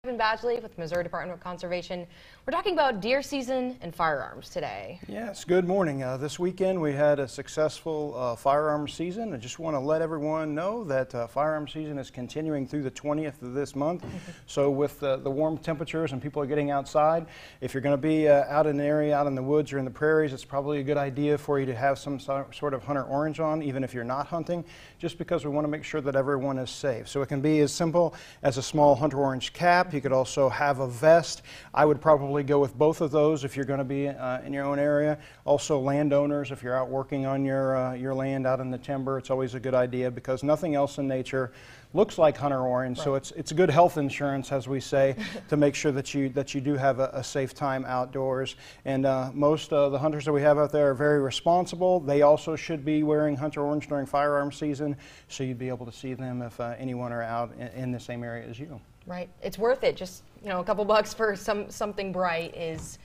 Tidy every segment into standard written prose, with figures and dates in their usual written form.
Kevin Badgley with Missouri Department of Conservation. We're talking about deer season and firearms today. Yes, good morning. This weekend we had a successful firearms season. I just want to let everyone know that firearms season is continuing through the 20th of this month. So with the warm temperatures and people are getting outside, if you're going to be out in an area, out in the woods or in the prairies, it's probably a good idea for you to have some sort of hunter orange on, even if you're not hunting, just because we want to make sure that everyone is safe. So it can be as simple as a small hunter orange cap. You could also have a vest. I would probably go with both of those if you're going to be in your own area. Also, landowners, if you're out working on your land out in the timber, it's always a good idea because nothing else in nature looks like hunter orange. Right. So it's good health insurance, as we say, to make sure that you do have a safe time outdoors. And most of the hunters that we have out there are very responsible. They also should be wearing hunter orange during firearm season, so you'd be able to see them if anyone are out in the same area as you. Right. It's worth it. Just, a couple bucks for something bright is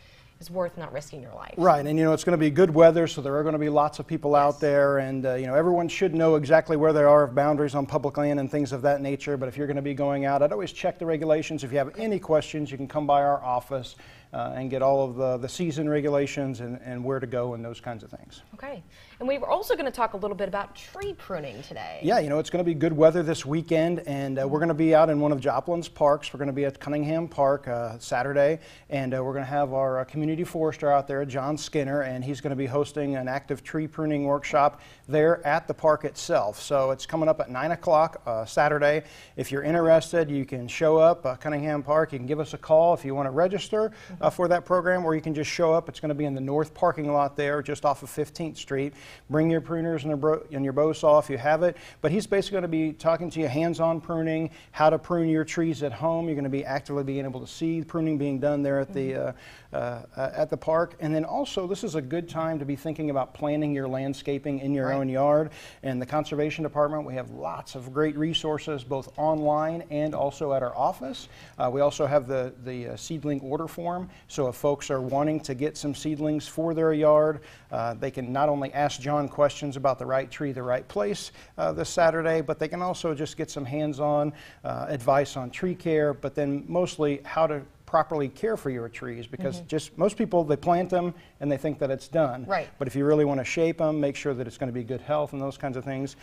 worth not risking your life. Right, and it's going to be good weather, so there are going to be lots of people out there, and everyone should know exactly where there are boundaries on public land and things of that nature. But if you're going to be going out, I'd always check the regulations. If you have any questions, you can come by our office and get all of the season regulations and where to go and those kinds of things. Okay, and we were also going to talk a little bit about tree pruning today. Yeah, it's going to be good weather this weekend, and we're going to be out in one of Joplin's parks. We're going to be at Cunningham Park Saturday, and we're going to have our community forester out there, John Skinner, and he's going to be hosting an active tree pruning workshop there at the park itself. So it's coming up at 9 o'clock Saturday. If you're interested, you can show up Cunningham Park. You can give us a call if you want to register for that program, or you can just show up. It's going to be in the north parking lot there, just off of 15th Street. Bring your pruners and your bow saw if you have it. But he's basically going to be talking to you hands-on pruning, how to prune your trees at home. You're going to be actively being able to see pruning being done there at the park. And then also, this is a good time to be thinking about planning your landscaping in your own yard. And the Conservation Department, we have lots of great resources, both online and also at our office. We also have the seedling order form. So if folks are wanting to get some seedlings for their yard, they can not only ask John questions about the right tree, the right place this Saturday, but they can also just get some hands-on advice on tree care, but then mostly how to properly care for your trees, because just most people, they plant them and they think that it's done. Right. But if you really want to shape them, make sure that it's going to be good health and those kinds of things,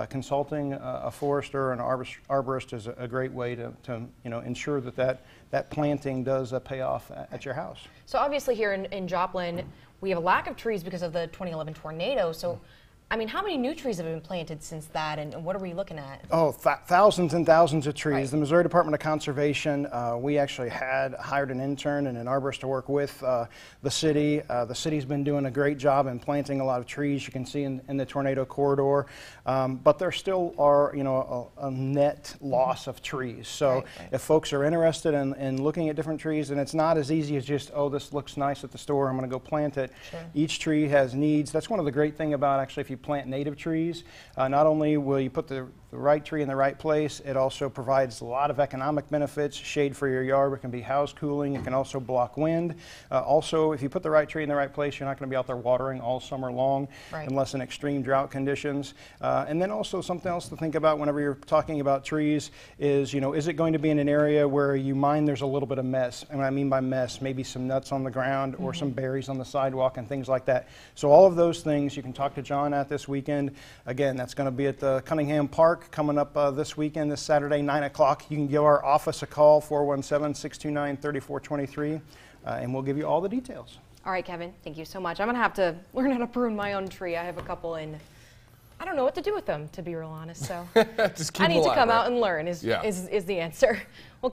consulting a forester or an arborist is a great way to ensure that planting does pay off at your house. So obviously here in Joplin, we have a lack of trees because of the 2011 tornado. So how many new trees have been planted since that, and what are we looking at? Oh, thousands and thousands of trees. Right. The Missouri Department of Conservation, we actually hired an intern and an arborist to work with the city. The city's been doing a great job in planting a lot of trees. You can see in the tornado corridor, but there still are, a net loss of trees. So if folks are interested in looking at different trees, and it's not as easy as just, oh, this looks nice at the store, I'm going to go plant it. Sure. Each tree has needs. That's one of the great things about actually if you plant native trees. Not only will you put the right tree in the right place, it also provides a lot of economic benefits. Shade for your yard, it can be house cooling, it can also block wind. Also, if you put the right tree in the right place, you're not going to be out there watering all summer long unless in extreme drought conditions. And then also something else to think about whenever you're talking about trees is, is it going to be in an area where you mind there's a little bit of mess? And what I mean by mess, maybe some nuts on the ground or some berries on the sidewalk and things like that. So all of those things you can talk to John at this weekend. Again, that's going to be at the Cunningham Park coming up this weekend, this Saturday, 9 o'clock. You can give our office a call, 417-629-3423, and we'll give you all the details. All right, Kevin, thank you so much. I'm going to have to learn how to prune my own tree. I have a couple, and I don't know what to do with them, to be real honest. So Just keep I need alive, to come out and learn is the answer. Well,